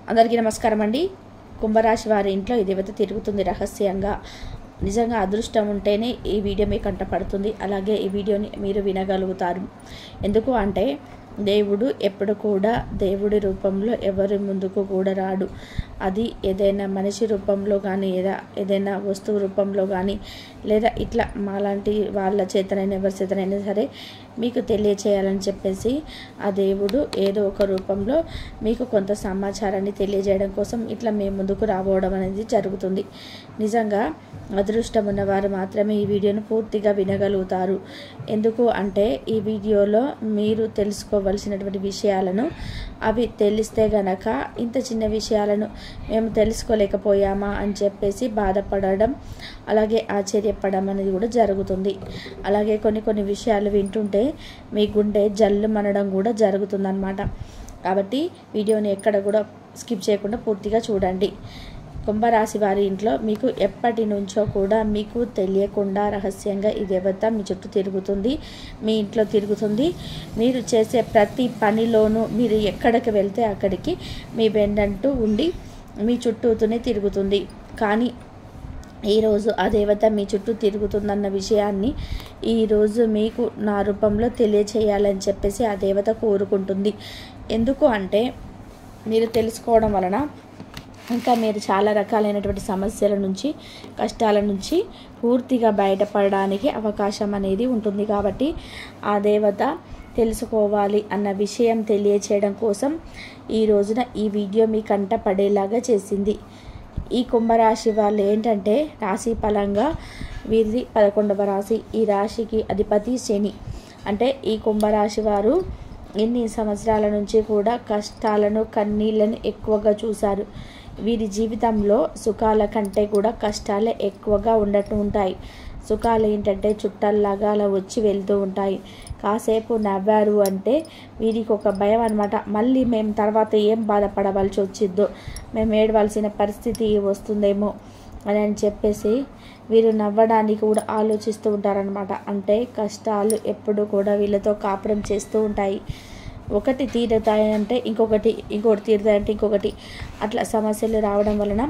అందరికీ నమస్కారం అండి. కుంభరాశి వారి ఇంట్లో ఈ దేవత తిరుగుతుంది రహస్యంగా. నిజంగా అదృష్టం ఉంటేనే ఈ వీడియో మీ కంట పడుతుంది. అలాగే ఈ వీడియోని మీరు వినగలుగుతారు. ఎందుకు అంటే దేవుడు ఎప్పుడు కూడా దేవుడి రూపంలో ఎవరి ముందుకు కూడా రాడు. అది ఏదైనా మనిషి రూపంలో కానీ ఏదైనా వస్తువు రూపంలో కానీ లేదా ఇట్లా మాలాంటి వాళ్ళ చేతనైనా ఎవరి చేతనైనా సరే మీకు తెలియచేయాలని చెప్పేసి ఆ దేవుడు ఏదో ఒక రూపంలో మీకు కొంత సమాచారాన్ని తెలియజేయడం కోసం ఇట్లా మీ ముందుకు రావడం అనేది జరుగుతుంది. నిజంగా అదృష్టం ఉన్నవారు మాత్రమే ఈ వీడియోను పూర్తిగా వినగలుగుతారు. ఎందుకు అంటే ఈ వీడియోలో మీరు తెలుసుకోవలసినటువంటి విషయాలను అవి తెలిస్తే గనక ఇంత చిన్న విషయాలను మేము తెలుసుకోలేకపోయామా అని చెప్పేసి బాధపడడం అలాగే ఆశ్చర్యపడడం అనేది కూడా జరుగుతుంది. అలాగే కొన్ని విషయాలు వింటుంటే మీ గుండె జల్లు మనడం కూడా జరుగుతుందన్నమాట. కాబట్టి వీడియోని ఎక్కడ కూడా స్కిప్ చేయకుండా పూర్తిగా చూడండి. కుంభరాశి వారి ఇంట్లో మీకు ఎప్పటి నుంచో కూడా మీకు తెలియకుండా రహస్యంగా ఈ దేవత మీ చుట్టూ తిరుగుతుంది, మీ ఇంట్లో తిరుగుతుంది. మీరు చేసే ప్రతి పనిలోనూ మీరు ఎక్కడికి వెళ్తే అక్కడికి మీ వెన్నంటూ ఉండి మీ చుట్టూతోనే తిరుగుతుంది. కానీ ఈరోజు ఆ దేవత మీ చుట్టూ తిరుగుతుందన్న విషయాన్ని ఈరోజు మీకు నా రూపంలో తెలియచేయాలని చెప్పేసి ఆ దేవత కోరుకుంటుంది. ఎందుకు అంటే మీరు తెలుసుకోవడం వలన ఇంకా మీరు చాలా రకాలైనటువంటి సమస్యల నుంచి కష్టాల నుంచి పూర్తిగా బయటపడడానికి అవకాశం అనేది ఉంటుంది. కాబట్టి ఆ దేవత తెలుసుకోవాలి అన్న విషయం తెలియచేయడం కోసం ఈ రోజున ఈ వీడియో మీ కంట పడేలాగా చేసింది. ఈ కుంభరాశి వాళ్ళు ఏంటంటే రాశి ఫలంగా వీరిది 11వ రాశి. ఈ రాశికి అధిపతి శని. అంటే ఈ కుంభరాశి వారు ఎన్ని సంవత్సరాల నుంచి కూడా కష్టాలను కన్నీళ్లను ఎక్కువగా చూశారు. వీరి జీవితంలో సుఖాల కంటే కూడా కష్టాలే ఎక్కువగా ఉంటాయి. సుఖాలు ఏంటంటే చుట్టల్లాగా అలా వచ్చి వెళ్తూ ఉంటాయి. కాసేపు నవ్వారు అంటే వీరికి ఒక భయం అనమాట. మళ్ళీ మేము తర్వాత ఏం బాధపడవలసి వచ్చిద్దో, మేము ఏడవలసిన పరిస్థితి వస్తుందేమో అని చెప్పేసి వీరు నవ్వడానికి కూడా ఆలోచిస్తూ ఉంటారనమాట. అంటే కష్టాలు ఎప్పుడు కూడా వీళ్ళతో కాపురం చేస్తూ ఉంటాయి. ఒకటి తీరుతాయంటే ఇంకొకటి తీరుతాయంటే ఇంకొకటి అట్లా సమస్యలు రావడం వలన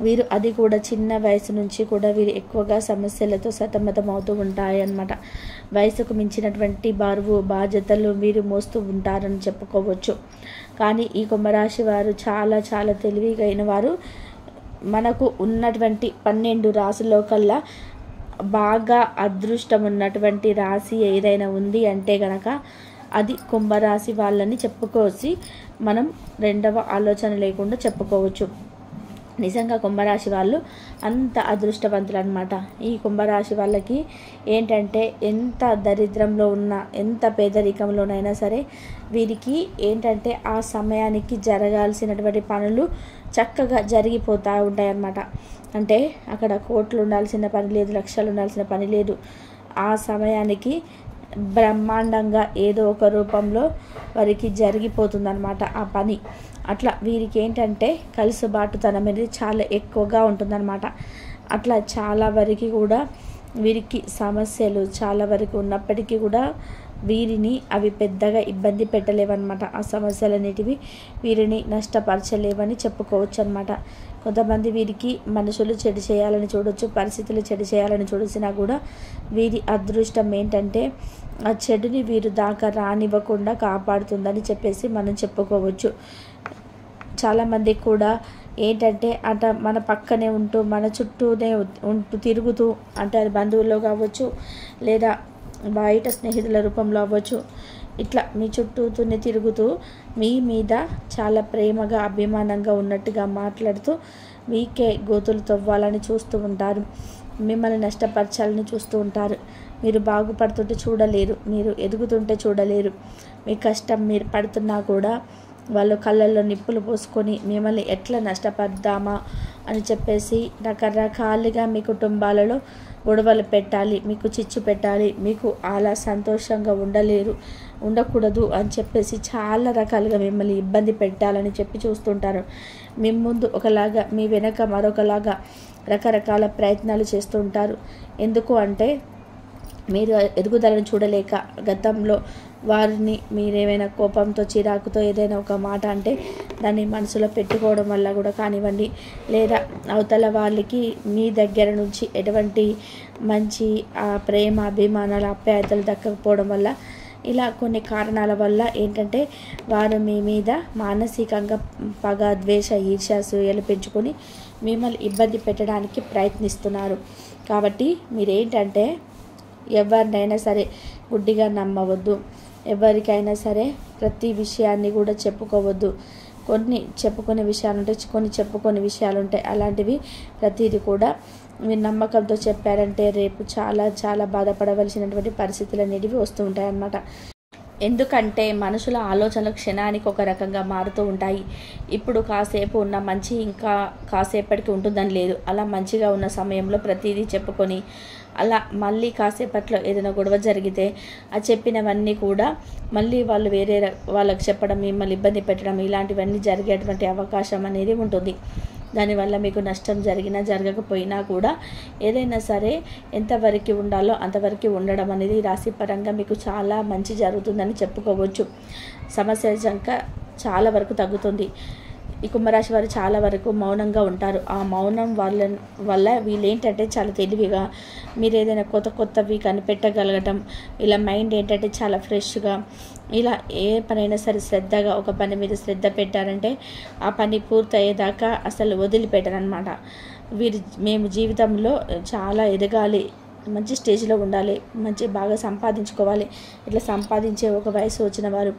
వీరు అది కూడా చిన్న వయసు నుంచి కూడా వీరు ఎక్కువగా సమస్యలతో సతమతం అవుతూ ఉంటాయి అన్నమాట. వయసుకు మించినటువంటి బరువు బాధ్యతలు వీరు మోస్తూ ఉంటారని చెప్పుకోవచ్చు. కానీ ఈ కుంభరాశి వారు చాలా చాలా తెలివిగైన వారు. మనకు ఉన్నటువంటి 12 రాశుల్లో కల్లా బాగా అదృష్టం ఉన్నటువంటి రాశి ఏదైనా ఉంది అంటే గనక అది కుంభరాశి వాళ్ళని చెప్పుకోవచ్చు. మనం రెండవ ఆలోచన లేకుండా చెప్పుకోవచ్చు. నిజంగా కుంభరాశి వాళ్ళు అంత అదృష్టవంతులు అనమాట. ఈ కుంభరాశి వాళ్ళకి ఏంటంటే ఎంత దరిద్రంలో ఉన్నా ఎంత పేదరికంలోనైనా సరే వీరికి ఏంటంటే ఆ సమయానికి జరగాల్సినటువంటి పనులు చక్కగా జరిగిపోతూ ఉంటాయి అన్నమాట. అంటే అక్కడ కోట్లు ఉండాల్సిన పని లేదు, లక్షలు ఉండాల్సిన పని లేదు. ఆ సమయానికి బ్రహ్మాండంగా ఏదో ఒక రూపంలో వారికి జరిగిపోతుందన్నమాట ఆ పని. అట్లా వీరికి ఏంటంటే కలుసుబాటుతనం అనేది చాలా ఎక్కువగా ఉంటుందన్నమాట. అట్లా చాలా వరకు కూడా వీరికి సమస్యలు చాలా వరకు ఉన్నప్పటికీ కూడా వీరిని అవి పెద్దగా ఇబ్బంది పెట్టలేవన్నమాట. ఆ సమస్యలన్నిటివి వీరిని నష్టపరచలేవని చెప్పుకోవచ్చు అన్నమాట. కొంతమంది వీరికి మనుషులు చెడు చేయాలని చూడొచ్చు, పరిస్థితులు చెడు చేయాలని చూసినా కూడా వీరి అదృష్టం ఏంటంటే ఆ చెడుని వీరు దాకా రానివ్వకుండా కాపాడుతుందని చెప్పేసి మనం చెప్పుకోవచ్చు. చాలామంది కూడా ఏంటంటే మన పక్కనే ఉంటూ మన చుట్టూనే ఉంటూ తిరుగుతూ, అంటే అది బంధువుల్లో కావచ్చు లేదా బయట స్నేహితుల రూపంలో అవ్వచ్చు, ఇట్లా మీ చుట్టూతోనే తిరుగుతూ మీ మీద చాలా ప్రేమగా అభిమానంగా ఉన్నట్టుగా మాట్లాడుతూ మీకే గోతులు తవ్వాలని చూస్తూ ఉంటారు. మిమ్మల్ని నష్టపరచాలని చూస్తూ ఉంటారు. మీరు బాగుపడుతుంటే చూడలేరు, మీరు ఎదుగుతుంటే చూడలేరు. మీ కష్టం మీరు పడుతున్నా కూడా వాళ్ళు కళ్ళల్లో నిప్పులు పోసుకొని మిమ్మల్ని ఎట్లా నష్టపడదామా అని చెప్పేసి రకరకాలుగా మీ కుటుంబాలలో గొడవలు పెట్టాలి, మీకు చిచ్చు పెట్టాలి, మీకు అలా సంతోషంగా ఉండకూడదు అని చెప్పేసి చాలా రకాలుగా మిమ్మల్ని ఇబ్బంది పెట్టాలని చెప్పి చూస్తుంటారు. మీ ముందు ఒకలాగా మీ వెనక మరొకలాగా రకరకాల ప్రయత్నాలు చేస్తూ ఉంటారు. ఎందుకు అంటే మీరు ఎదుగుదలను చూడలేక గతంలో వారిని మీరేమైనా కోపంతో చిరాకుతో ఏదైనా ఒక మాట అంటే దాన్ని మనసులో పెట్టుకోవడం వల్ల కూడా కానివ్వండి, లేదా అవతల వాళ్ళకి మీ దగ్గర నుంచి ఎటువంటి మంచి ప్రేమ అభిమానాలు ఆప్యాయతలు దక్కకపోవడం వల్ల ఇలా కొన్ని కారణాల వల్ల ఏంటంటే వారు మీ మీద మానసికంగా పగ ద్వేష ఈర్ష్య అసూయలు పెంచుకొని మిమ్మల్ని ఇబ్బంది పెట్టడానికి ప్రయత్నిస్తున్నారు. కాబట్టి మీరేంటంటే ఎవరినైనా సరే గుడ్డిగా నమ్మవద్దు. ఎవరికైనా సరే ప్రతి విషయాన్ని కూడా చెప్పుకోవద్దు. కొన్ని చెప్పుకునే విషయాలు ఉంటాయి, కొన్ని చెప్పుకునే విషయాలు ఉంటాయి. అలాంటివి ప్రతిదీ కూడా మీరు నమ్మకంతో చెప్పారంటే రేపు చాలా చాలా బాధపడవలసినటువంటి పరిస్థితులు అనేటివి వస్తూ ఉంటాయి అన్నమాట. ఎందుకంటే మనుషుల ఆలోచనలు క్షణానికి ఒక రకంగా మారుతూ ఉంటాయి. ఇప్పుడు కాసేపు ఉన్న మంచి ఇంకా కాసేపటికి ఉంటుందని లేదు. అలా మంచిగా ఉన్న సమయంలో ప్రతిదీ చెప్పుకొని అలా మళ్ళీ కాసేపట్లో ఏదైనా గొడవ జరిగితే ఆ చెప్పినవన్నీ కూడా మళ్ళీ వాళ్ళు వేరే వాళ్ళకి చెప్పడం, మిమ్మల్ని ఇబ్బంది పెట్టడం ఇలాంటివన్నీ జరిగేటువంటి అవకాశం అనేది ఉంటుంది. దానివల్ల మీకు నష్టం జరిగినా జరగకపోయినా కూడా ఏదైనా సరే ఎంతవరకు ఉండాలో అంతవరకు ఉండడం అనేది రాశిపరంగా మీకు చాలా మంచి జరుగుతుందని చెప్పుకోవచ్చు. సమస్య జంక చాలా వరకు తగ్గుతుంది. ఈ కుంభరాశి వారు చాలా వరకు మౌనంగా ఉంటారు. ఆ మౌనం వల్ల వీళ్ళేంటంటే చాలా తెలివిగా మీరు ఏదైనా కొత్తవి కనిపెట్టగలగటం, ఇలా మైండ్ ఏంటంటే చాలా ఫ్రెష్గా ఇలా ఏ పనైనా సరే శ్రద్ధగా ఒక పని మీద శ్రద్ధ పెట్టారంటే ఆ పని పూర్తయ్యేదాకా అసలు వదిలిపెట్టరనమాట. మేము జీవితంలో చాలా ఎదగాలి, మంచి స్టేజ్లో ఉండాలి, మంచి బాగా సంపాదించుకోవాలి, ఇట్లా సంపాదించే ఒక వయసు వచ్చిన వారు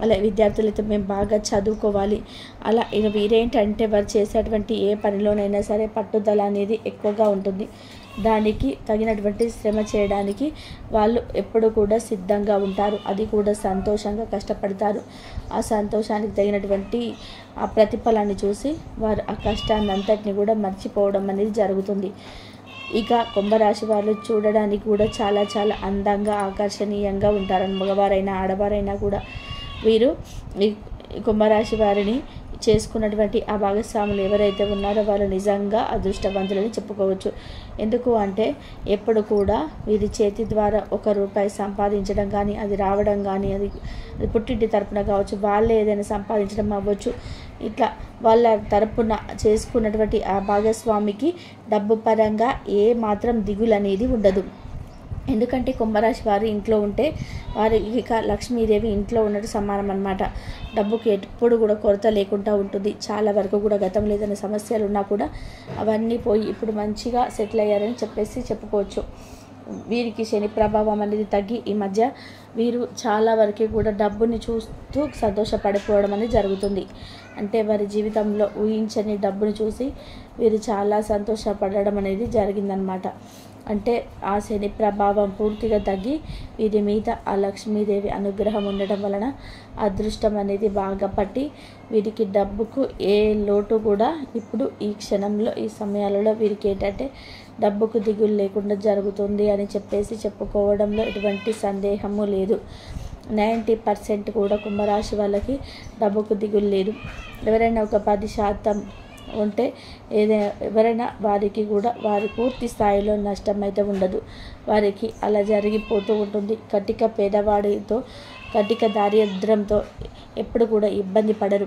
అలా విద్యార్థులైతే మేము బాగా చదువుకోవాలి. అలా ఇక వీరేంటంటే వారు చేసేటువంటి ఏ పనిలోనైనా సరే పట్టుదల అనేది ఎక్కువగా ఉంటుంది. దానికి తగినటువంటి శ్రమ చేయడానికి వాళ్ళు ఎప్పుడు కూడా సిద్ధంగా ఉంటారు. అది కూడా సంతోషంగా కష్టపడతారు. ఆ సంతోషానికి తగినటువంటి ఆ ప్రతిఫలాన్ని చూసి వారు ఆ కష్టాన్ని అంతటిని కూడా మర్చిపోవడం అనేది జరుగుతుంది. ఇక కుంభరాశి వాళ్ళు చూడడానికి కూడా చాలా చాలా అందంగా ఆకర్షణీయంగా ఉంటారు. మగవారైనా ఆడవారైనా కూడా వీరు ఈ కుంభరాశి వారిని చేసుకున్నటువంటి ఆ భాగస్వాములు ఎవరైతే ఉన్నారో వాళ్ళు నిజంగా అదృష్టవంతులని చెప్పుకోవచ్చు. ఎందుకు అంటే ఎప్పుడు కూడా వీరి చేతి ద్వారా ₹1 సంపాదించడం కానీ, అది రావడం కానీ, అది పుట్టింటి తరపున కావచ్చు, వాళ్ళే ఏదైనా సంపాదించడం అవ్వచ్చు, ఇట్లా వాళ్ళ తరపున చేసుకున్నటువంటి ఆ భాగస్వామికి డబ్బు పరంగా ఏ మాత్రం దిగులు అనేది ఉండదు. ఎందుకంటే కుంభరాశి వారు ఇంట్లో ఉంటే వారికి ఇక లక్ష్మీదేవి ఇంట్లో ఉన్నట్టు సమానం అన్నమాట. డబ్బుకి ఎప్పుడు కూడా కొరత లేకుండా ఉంటుంది. చాలా వరకు కూడా గతంలో ఏదైనా సమస్యలు ఉన్నా కూడా అవన్నీ పోయి ఇప్పుడు మంచిగా సెటిల్ అయ్యారని చెప్పుకోవచ్చు. వీరికి శని ప్రభావం అనేది తగ్గి ఈ మధ్య వీరు చాలా వరకు కూడా డబ్బుని చూస్తూ సంతోషపడిపోవడం అనేది జరుగుతుంది. అంటే వారి జీవితంలో ఊహించని డబ్బుని చూసి వీరు చాలా సంతోషపడడం అనేది జరిగిందనమాట. అంటే ఆ శని ప్రభావం పూర్తిగా తగ్గి వీరి మీద ఆ లక్ష్మీదేవి అనుగ్రహం ఉండడం వలన అదృష్టం అనేది బాగా పట్టి వీరికి డబ్బుకు ఏ లోటు కూడా ఇప్పుడు ఈ క్షణంలో ఈ సమయాలలో వీరికి ఏంటంటే డబ్బుకు దిగులు లేకుండా జరుగుతుంది అని చెప్పుకోవడంలో ఎటువంటి సందేహము లేదు. 90% కూడా కుంభరాశి వాళ్ళకి డబ్బుకు దిగులు లేదు. ఎవరైనా ఒక 10% ఉంటే ఎవరైనా వారికి కూడా వారి పూర్తి స్థాయిలో నష్టం అయితే ఉండదు. వారికి అలా జరిగిపోతూ ఉంటుంది. కటిక పేదవాడితో కటిక దారిద్ర్యంతో ఎప్పుడు కూడా ఇబ్బంది పడరు.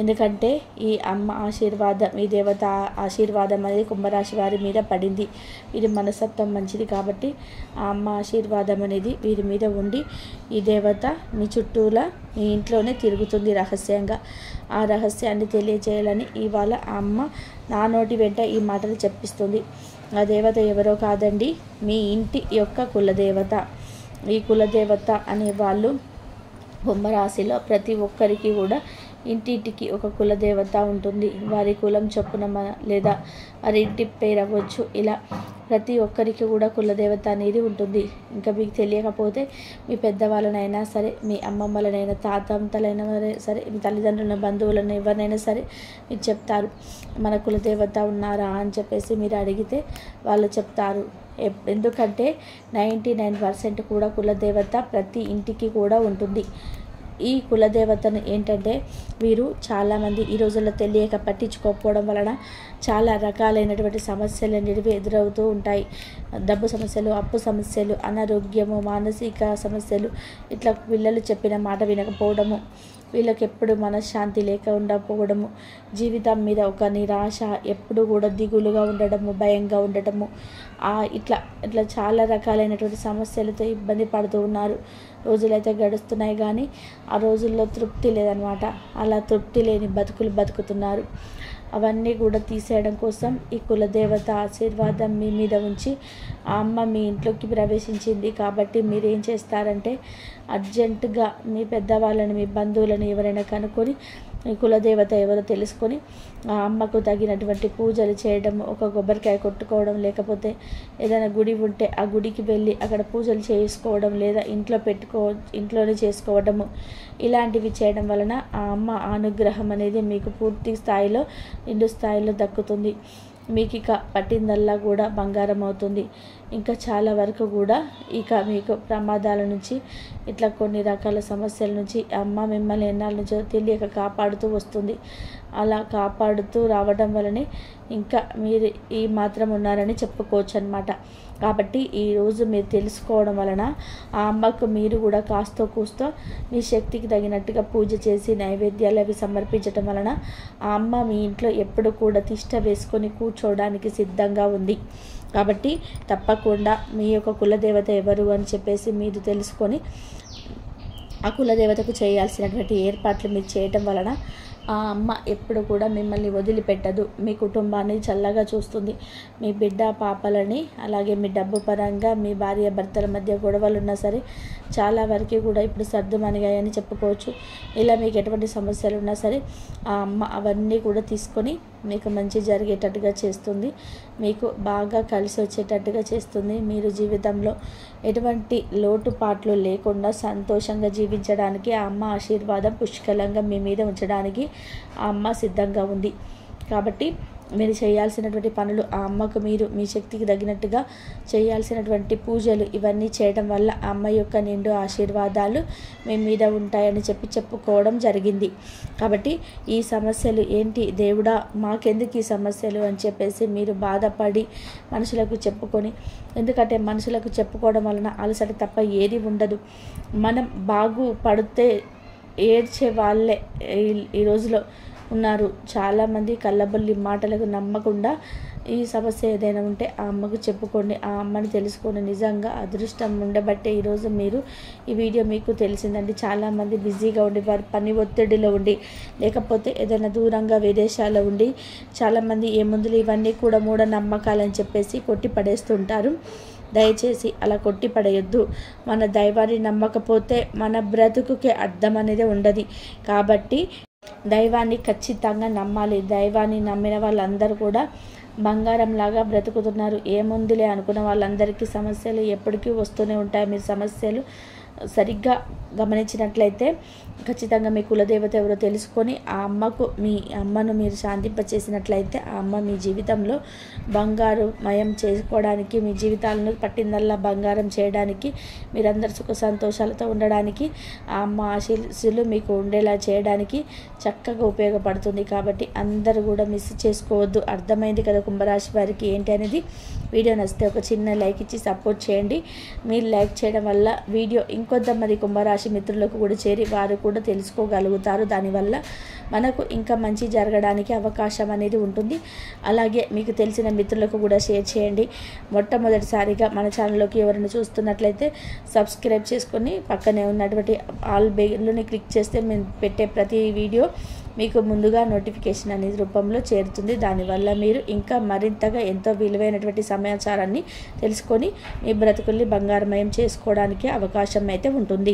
ఎందుకంటే ఈ అమ్మ ఆశీర్వాదం, ఈ దేవత ఆశీర్వాదం అనేది కుంభరాశి వారి మీద పడింది. వీరి మనస్తత్వం మంచిది కాబట్టి ఆ అమ్మ ఆశీర్వాదం అనేది వీరి మీద ఉండి ఈ దేవత మీ చుట్టూలా మీ ఇంట్లోనే తిరుగుతుంది రహస్యంగా. ఆ రహస్యాన్ని తెలియజేయాలని ఇవాళ ఆ అమ్మ నా నోటి వెంట ఈ మాటలు చెప్పిస్తుంది. ఆ దేవత ఎవరో కాదండి, మీ ఇంటి యొక్క కులదేవత. ఈ కులదేవత అనే వాళ్ళు కుంభరాశిలో ప్రతి ఒక్కరికి కూడా ఇంటింటికి ఒక కులదేవత ఉంటుంది. వారి కులం చొప్పున లేదా వారి ఇంటి పేరు అవ్వచ్చు, ఇలా ప్రతి ఒక్కరికి కూడా కులదేవత అనేది ఉంటుంది. ఇంకా మీకు తెలియకపోతే మీ పెద్దవాళ్ళనైనా సరే, మీ అమ్మమ్మలనైనా, తాతలైనా సరే, మీ తల్లిదండ్రుల బంధువులను ఎవరినైనా సరే మీరు చెప్తారు, మన కులదేవత ఉన్నారా అని చెప్పేసి మీరు అడిగితే వాళ్ళు చెప్తారు. ఎందుకంటే 99% కూడా కులదేవత ప్రతి ఇంటికి కూడా ఉంటుంది. ఈ కులదేవతను ఏంటంటే వీరు చాలామంది ఈ రోజుల్లో తెలియక పట్టించుకోకపోవడం వలన చాలా రకాలైనటువంటి సమస్యలు అనేవి ఎదురవుతూ ఉంటాయి. డబ్బు సమస్యలు, అప్పు సమస్యలు, అనారోగ్యము, మానసిక సమస్యలు, ఇట్లా పిల్లలు చెప్పిన మాట వినకపోవడము, వీళ్ళకి ఎప్పుడు మనశ్శాంతి లేక ఉండకపోవడము, జీవితం మీద ఒక నిరాశ, ఎప్పుడు కూడా దిగులుగా ఉండడము, భయంగా ఉండటము, ఇట్లా చాలా రకాలైనటువంటి సమస్యలతో ఇబ్బంది పడుతూ ఉన్నారు. రోజులైతే గడుస్తున్నాయి కానీ ఆ రోజుల్లో తృప్తి లేదనమాట. అలా తృప్తి లేని బతుకులు బతుకుతున్నారు. అవన్నీ కూడా తీసేయడం కోసం ఈ కులదేవత ఆశీర్వాదం మీ మీద ఉంచి ఆ అమ్మ మీ ఇంట్లోకి ప్రవేశించింది. కాబట్టి మీరేం చేస్తారంటే అర్జెంటుగా మీ పెద్దవాళ్ళని, మీ బంధువులను ఎవరైనా కనుక్కొని ఈ కులదేవత ఎవరో తెలుసుకొని ఆ అమ్మకు తగినటువంటి పూజలు చేయడం, ఒక కొబ్బరికాయ కొట్టుకోవడం, లేకపోతే ఏదైనా గుడి ఉంటే ఆ గుడికి వెళ్ళి అక్కడ పూజలు చేసుకోవడం, లేదా ఇంట్లోనే చేసుకోవడము, ఇలాంటివి చేయడం వలన ఆ అమ్మ అనుగ్రహం అనేది మీకు పూర్తి స్థాయిలో, నిండు స్థాయిలో దక్కుతుంది. మీకు ఇక పట్టిందల్లా కూడా బంగారం అవుతుంది. ఇంకా చాలా వరకు కూడా ఇక మీకు ప్రమాదాల నుంచి, ఇట్లా కొన్ని రకాల సమస్యల నుంచి అమ్మ మిమ్మల్ని ఎన్నాళ్ళ నుంచో తెలియక కాపాడుతూ వస్తుంది. అలా కాపాడుతూ రావడం వలనే ఇంకా మీరు ఈ మాత్రం ఉన్నారని చెప్పుకోవచ్చు అన్నమాట. కాబట్టి ఈరోజు మీరు తెలుసుకోవడం వలన ఆ అమ్మకు మీరు కూడా కాస్తో కూస్తో మీ శక్తికి తగినట్టుగా పూజ చేసి నైవేద్యాలు అవి సమర్పించడం వలన ఆ అమ్మ మీ ఇంట్లో ఎప్పుడు కూడా తిష్ట వేసుకొని కూర్చోవడానికి సిద్ధంగా ఉంది. కాబట్టి తప్పకుండా మీ యొక్క కులదేవత ఎవరు అని చెప్పేసి మీరు తెలుసుకొని ఆ కులదేవతకు చేయాల్సినటువంటి ఏర్పాట్లు మీరు చేయటం వలన ఆ అమ్మ ఎప్పుడు కూడా మిమ్మల్ని వదిలిపెట్టదు. మీ కుటుంబాన్ని చల్లగా చూస్తుంది. మీ బిడ్డ పాపలని, అలాగే మీ డబ్బు పరంగా మీ భార్య భర్తల మధ్య గొడవలు ఉన్నా సరే చాలా వరకు కూడా ఇప్పుడు సర్దుమణిగాయని చెప్పుకోవచ్చు. ఇలా మీకు ఎటువంటి సమస్యలు ఉన్నా సరే ఆ అమ్మ అవన్నీ కూడా తీసుకొని మీకు మంచి జరిగేటట్టుగా చేస్తుంది. మీకు బాగా కలిసి వచ్చేటట్టుగా చేస్తుంది. మీరు జీవితంలో ఎటువంటి లోటుపాట్లు లేకుండా సంతోషంగా జీవించడానికి ఆ అమ్మ ఆశీర్వాదం పుష్కలంగా మీ మీద ఉంచడానికి ఆ అమ్మ సిద్ధంగా ఉంది. కాబట్టి మీరు చేయాల్సినటువంటి పనులు, ఆ అమ్మకు మీరు మీ శక్తికి తగినట్టుగా చేయాల్సినటువంటి పూజలు, ఇవన్నీ చేయడం వల్ల ఆ అమ్మ యొక్క నిండు ఆశీర్వాదాలు మీ మీద ఉంటాయని చెప్పుకోవడం జరిగింది. కాబట్టి ఈ సమస్యలు ఏంటి దేవుడా, మాకెందుకు ఈ సమస్యలు అని చెప్పేసి మీరు బాధపడి మనుషులకు చెప్పుకొని, ఎందుకంటే మనుషులకు చెప్పుకోవడం వలన అలసట తప్ప ఏది ఉండదు. మనం బాగుపడితే ఏడ్చే వాళ్ళే ఈ రోజులో ఉన్నారు. చాలామంది కళ్ళబొల్లి మాటలకు నమ్మకుండా ఈ సమస్య ఏదైనా ఉంటే ఆ అమ్మకు చెప్పుకోండి. ఆ అమ్మని తెలుసుకొని నిజంగా అదృష్టం ఉండబట్టే ఈరోజు మీరు ఈ వీడియో మీకు తెలిసిందండి. చాలామంది బిజీగా ఉండి, వారి పని ఒత్తిడిలో ఉండి, లేకపోతే ఏదైనా దూరంగా విదేశాల్లో ఉండి చాలామంది ఏ మందులు ఇవన్నీ కూడా మూఢనమ్మకాలని చెప్పేసి కొట్టి పడేస్తుంటారు. దయచేసి అలా కొట్టి పడేయొద్దు. మన దైవాన్ని నమ్మకపోతే మన బ్రతుకుకే అర్థం అనేది ఉండదు. కాబట్టి దైవాన్ని ఖచ్చితంగా నమ్మాలి. దైవాన్ని నమ్మిన వాళ్ళందరూ కూడా బంగారంలాగా బ్రతుకుతున్నారు. ఏముందిలే అనుకున్న వాళ్ళందరికీ సమస్యలు ఎప్పటికీ వస్తూనే ఉంటాయి. మీరు సమస్యలు సరిగ్గా గమనించినట్లయితే ఖచ్చితంగా మీ కులదేవత ఎవరో తెలుసుకొని ఆ అమ్మను మీరు శాంతింపచేసినట్లయితే ఆ అమ్మ మీ జీవితంలో బంగారు మయం చేసుకోవడానికి, మీ జీవితాలను పట్టిందల్లా బంగారం చేయడానికి, మీరందరూ సుఖ సంతోషాలతో ఉండడానికి, ఆ అమ్మ ఆశీస్సులు మీకు ఉండేలా చేయడానికి చక్కగా ఉపయోగపడుతుంది. కాబట్టి అందరూ కూడా మిస్ చేసుకోవద్దు. అర్థమైంది కదా కుంభరాశి వారికి ఏంటి అనేది. వీడియో నచ్చితే ఒక చిన్న లైక్ ఇచ్చి సపోర్ట్ చేయండి. మీరు లైక్ చేయడం వల్ల వీడియో ఇంకొంతమంది కుంభరాశి మిత్రులకు కూడా చేరి వారు కూడా తెలుసుకోగలుగుతారు. దానివల్ల మనకు ఇంకా మంచి జరగడానికి అవకాశం అనేది ఉంటుంది. అలాగే మీకు తెలిసిన మిత్రులకు కూడా షేర్ చేయండి. మొట్టమొదటిసారిగా మన ఛానల్లోకి ఎవరైనా చూస్తున్నట్లయితే సబ్స్క్రైబ్ చేసుకొని పక్కనే ఉన్నటువంటి ఆల్ బెల్లుని క్లిక్ చేస్తే మేము పెట్టే ప్రతి వీడియో మీకు ముందుగా నోటిఫికేషన్ అనేది రూపంలో చేరుతుంది. దానివల్ల మీరు ఇంకా మరింతగా ఎంతో విలువైనటువంటి సమాచారాన్ని తెలుసుకొని మీ బ్రతుకుల్ని బంగారమయం చేసుకోవడానికి అవకాశం అయితే ఉంటుంది.